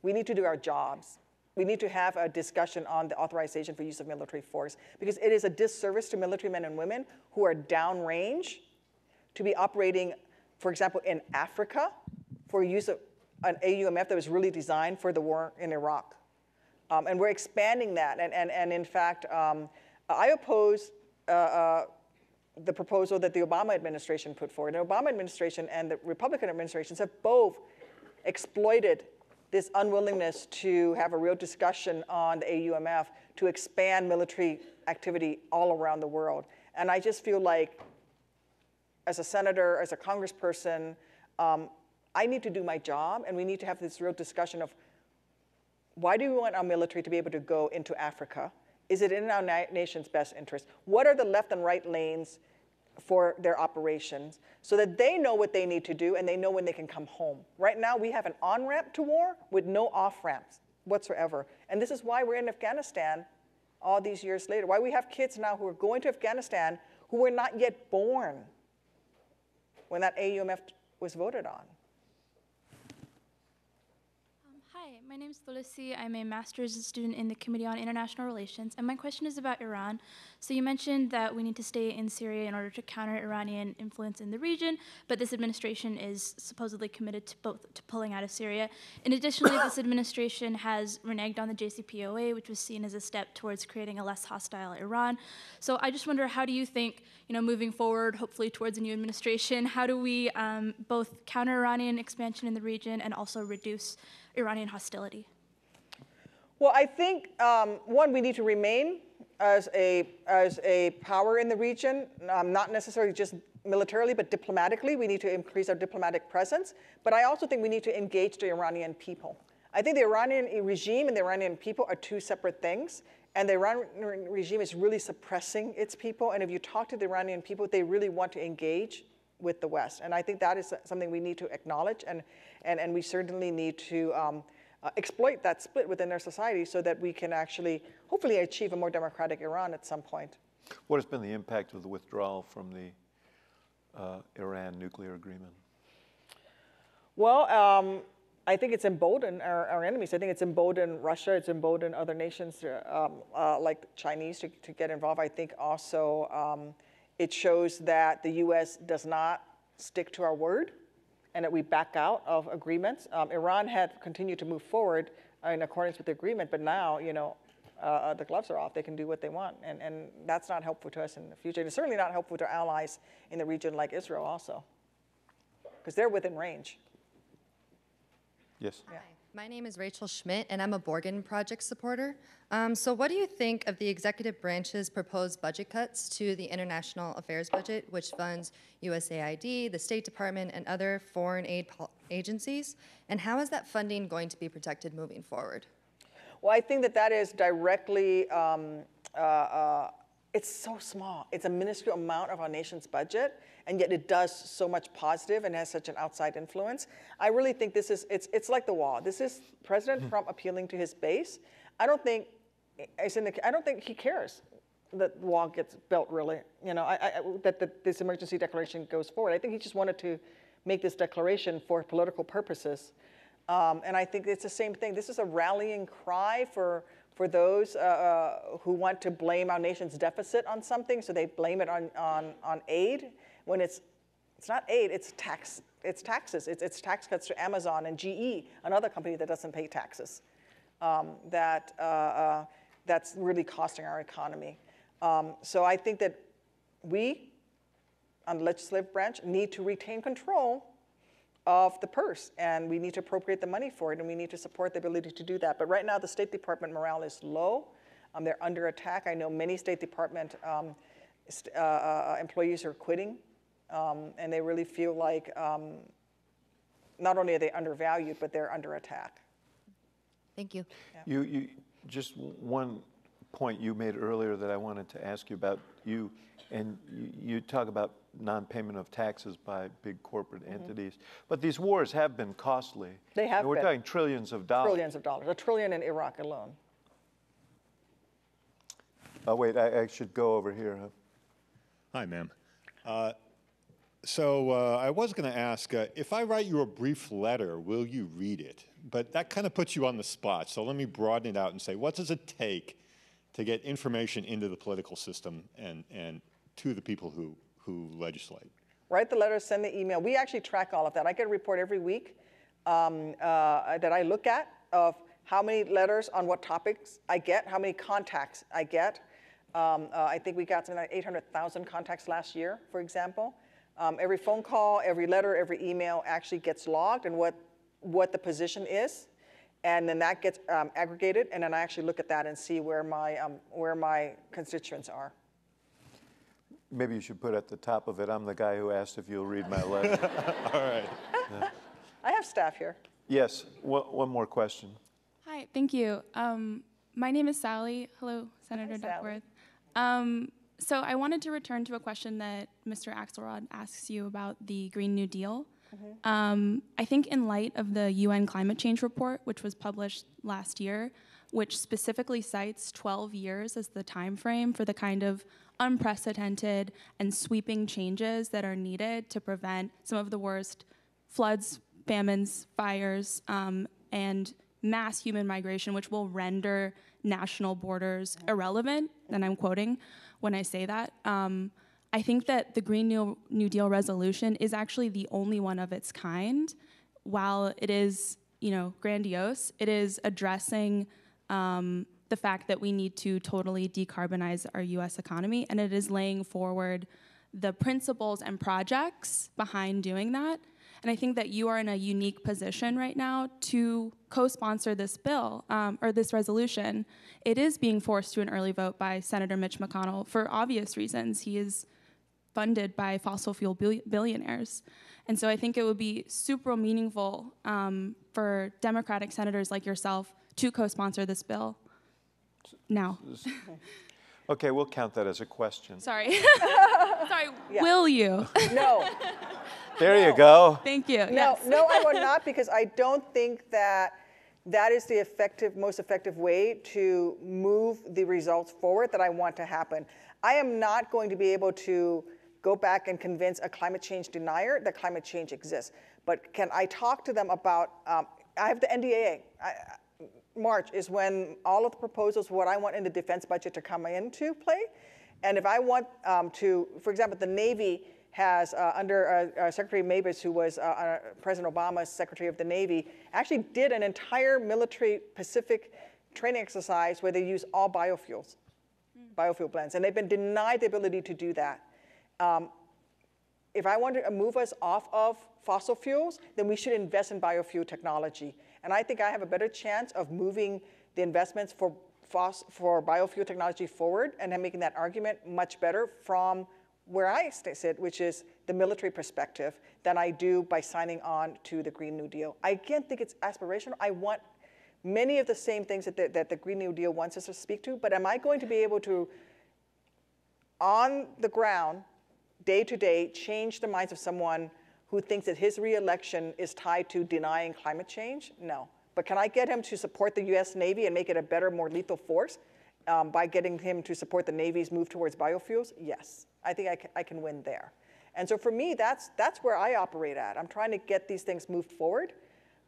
We need to do our jobs. We need to have a discussion on the authorization for use of military force, because it is a disservice to military men and women who are downrange to be operating, for example, in Africa for use of an AUMF that was really designed for the war in Iraq. And we're expanding that. And in fact, I oppose the proposal that the Obama administration put forward. The Obama administration and the Republican administrations have both exploited this unwillingness to have a real discussion on the AUMF to expand military activity all around the world. And I just feel like, as a senator, as a congressperson, I need to do my job, and we need to have this real discussion of why do we want our military to be able to go into Africa? Is it in our nation's best interest? What are the left and right lanes for their operations so that they know what they need to do and they know when they can come home? Right now, we have an on-ramp to war with no off-ramps whatsoever. And this is why we're in Afghanistan all these years later, why we have kids now who are going to Afghanistan who were not yet born when that AUMF was voted on. Hi, my name is Tulasi. I'm a master's student in the Committee on International Relations, and my question is about Iran. So you mentioned that we need to stay in Syria in order to counter Iranian influence in the region, but this administration is supposedly committed to pulling out of Syria. And additionally, this administration has reneged on the JCPOA, which was seen as a step towards creating a less hostile Iran. So I just wonder, how do you think, moving forward, hopefully towards a new administration, how do we both counter Iranian expansion in the region and also reduce Iranian hostility? Well, I think, one, we need to remain as a power in the region, not necessarily just militarily, but diplomatically. We need to increase our diplomatic presence. But I also think we need to engage the Iranian people. I think the Iranian regime and the Iranian people are two separate things. And the Iranian regime is really suppressing its people. And if you talk to the Iranian people, they really want to engage with the West. And I think that is something we need to acknowledge. And we certainly need to exploit that split within their society so that we can actually, hopefully, achieve a more democratic Iran at some point. What has been the impact of the withdrawal from the Iran nuclear agreement? Well, I think it's emboldened our enemies. I think it's emboldened Russia. It's emboldened other nations like the Chinese to get involved. I think also it shows that the U.S. does not stick to our word and that we back out of agreements. Iran had continued to move forward in accordance with the agreement, but now, the gloves are off. They can do what they want, and that's not helpful to us in the future. It's certainly not helpful to our allies in the region like Israel also, because they're within range. Yes. Hi, my name is Rachel Schmidt, and I'm a Borgen Project supporter. So what do you think of the executive branch's proposed budget cuts to the international affairs budget, which funds USAID, the State Department, and other foreign aid agencies? And how is that funding going to be protected moving forward? Well, I think that is directly, it's so small. It's a minuscule amount of our nation's budget, and yet it does so much positive and has such an outside influence. I really think this is, it's like the wall. This is President Trump appealing to his base. I don't think he cares that the wall gets built, really. That this emergency declaration goes forward. I think he just wanted to make this declaration for political purposes. And I think it's the same thing. This is a rallying cry for those who want to blame our nation's deficit on something, so they blame it on aid, when it's It's not aid, it's tax. It's taxes. It's tax cuts to Amazon and GE, another company that doesn't pay taxes. That's really costing our economy. So I think that we, on the legislative branch, need to retain control of the purse, and we need to appropriate the money for it, and we need to support the ability to do that. But right now, the State Department morale is low. They're under attack. I know many State Department employees are quitting, and they really feel like not only are they undervalued, but they're under attack. Thank you. Yeah. You just one point you made earlier that I wanted to ask you about. You talk about non-payment of taxes by big corporate entities, but these wars have been costly. They have been. We're talking trillions of dollars. Trillions of dollars. $1 trillion in Iraq alone. Oh wait, I should go over here. Hi, ma'am. So I was going to ask, if I write you a brief letter, will you read it? But that kind of puts you on the spot, so let me broaden it out and say, what does it take to get information into the political system and to the people who legislate? Write the letter, send the email. We actually track all of that. I get a report every week that I look at of how many letters on what topics I get, how many contacts I get. I think we got something like 800,000 contacts last year, for example. Every phone call, every letter, every email actually gets logged and what the position is. And then that gets aggregated, and then I actually look at that and see where my constituents are. Maybe you should put at the top of it, I'm the guy who asked if you'll read my letter. All right. Yeah. I have staff here. Yes, one more question. Hi, thank you. My name is Sally. Hello, Senator Duckworth. So I wanted to return to a question that Mr. Axelrod asks you about the Green New Deal. I think in light of the UN climate change report, which was published last year, which specifically cites 12 years as the time frame for the kind of unprecedented and sweeping changes that are needed to prevent some of the worst floods, famines, fires, and mass human migration, which will render national borders irrelevant, and I'm quoting when I say that. I think that the Green New Deal resolution is actually the only one of its kind. While it is, grandiose, it is addressing the fact that we need to totally decarbonize our U.S. economy, and it is laying forward the principles and projects behind doing that. And I think that you are in a unique position right now to co-sponsor this bill, or this resolution. It is being forced to an early vote by Senator Mitch McConnell for obvious reasons. He is funded by fossil fuel billionaires. And so I think it would be super meaningful for Democratic senators like yourself to co-sponsor this bill now. Okay, we'll count that as a question. Sorry. Sorry, yeah. Will you? No. There you go. Thank you. No, yes. No, I will not, because I don't think that is the most effective way to move the results forward that I want to happen. I am not going to be able to go back and convince a climate change denier that climate change exists. But can I talk to them about, I have the NDAA. March is when all of the proposals, what I want in the defense budget to come into play. And if I want to, for example, the Navy has, under Secretary Mavis, who was President Obama's Secretary of the Navy, actually did an entire military Pacific training exercise where they use all biofuels, biofuel blends. And they've been denied the ability to do that. If I want to move us off of fossil fuels, then we should invest in biofuel technology. And I think I have a better chance of moving the investments for biofuel technology forward and then making that argument much better from where I sit, which is the military perspective, than I do by signing on to the Green New Deal. I again think it's aspirational. I want many of the same things that the Green New Deal wants us to speak to, but am I going to be able to, on the ground, day to day, change the minds of someone who thinks that his re-election is tied to denying climate change? No. But can I get him to support the US Navy and make it a better, more lethal force by getting him to support the Navy's move towards biofuels? Yes. I think I can win there. And so for me, that's where I operate at. I'm trying to get these things moved forward,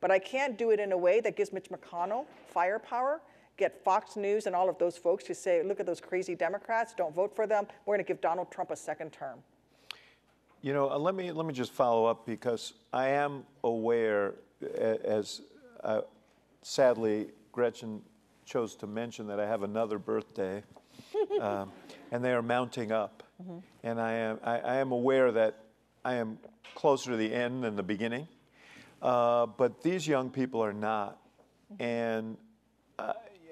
but I can't do it in a way that gives Mitch McConnell firepower, get Fox News and all of those folks to say, look at those crazy Democrats, don't vote for them. We're going to give Donald Trump a second term. You know, let me just follow up, because I am aware, as sadly Gretchen chose to mention, that I have another birthday, and they are mounting up. And I am aware that I am closer to the end than the beginning, but these young people are not, and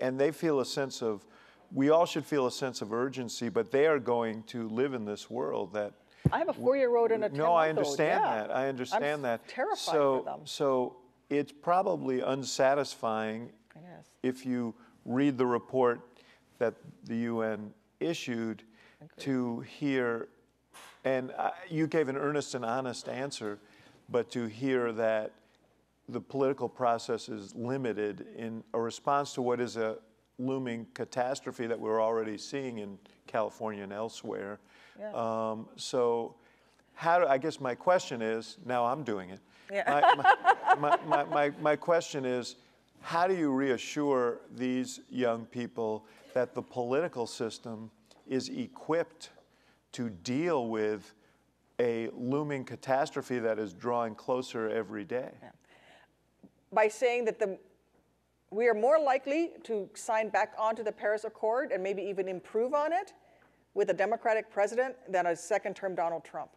they feel a sense of, we all should feel a sense of urgency, but they are going to live in this world that. I have a 4-year-old and a 10-month-old. No, I understand that. I understand that. I'm terrified for them. So it's probably unsatisfying if you read the report that the UN issued to hear, and you gave an earnest and honest answer, but to hear that the political process is limited in a response to what is a looming catastrophe that we're already seeing in California and elsewhere. Yeah. So I guess my question is, now I'm doing it. Yeah. My question is, how do you reassure these young people that the political system is equipped to deal with a looming catastrophe that is drawing closer every day? Yeah. By saying that we are more likely to sign back onto the Paris Accord and maybe even improve on it with a Democratic president than a second-term Donald Trump.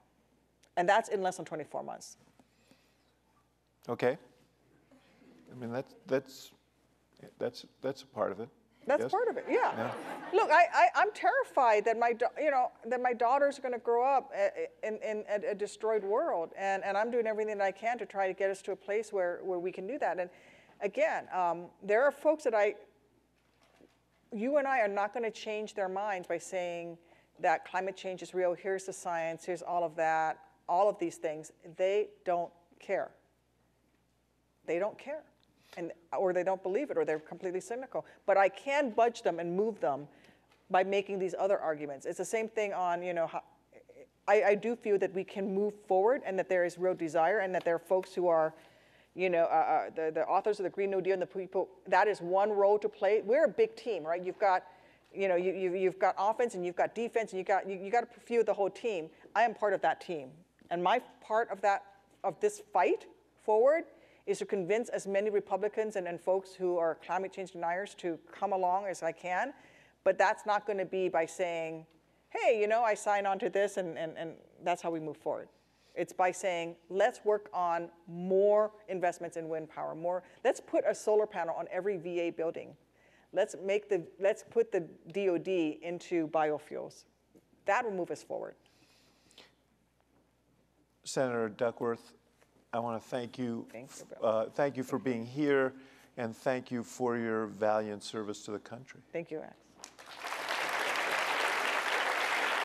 And that's in less than 24 months. Okay. I mean, that's a part of it. That's part of it, yeah. Look, I'm terrified that my daughters are going to grow up in a destroyed world, and I'm doing everything that I can to try to get us to a place where we can do that. And again, there are folks that you and I are not going to change their minds by saying that climate change is real, here's the science, here's all of that, all of these things. They don't care. They don't care. Or they don't believe it, or they're completely cynical. But I can budge them and move them by making these other arguments. It's the same thing on, I do feel that we can move forward and that there is real desire, and that there are folks who are, the authors of the Green New Deal and the people, that is one role to play. We're a big team, right? You've got, you've got offense and you've got defense, and you got to view the whole team. I am part of that team. And my part of this fight forward is to convince as many Republicans and folks who are climate change deniers to come along as I can. But that's not going to be by saying, hey, I sign on to this, and that's how we move forward. It's by saying, let's work on more investments in wind power, let's put a solar panel on every VA building. Let's put the DOD into biofuels. That will move us forward. Senator Duckworth, I want to thank you. Thank you for being here, and thank you for your valiant service to the country. Thank you, Ax.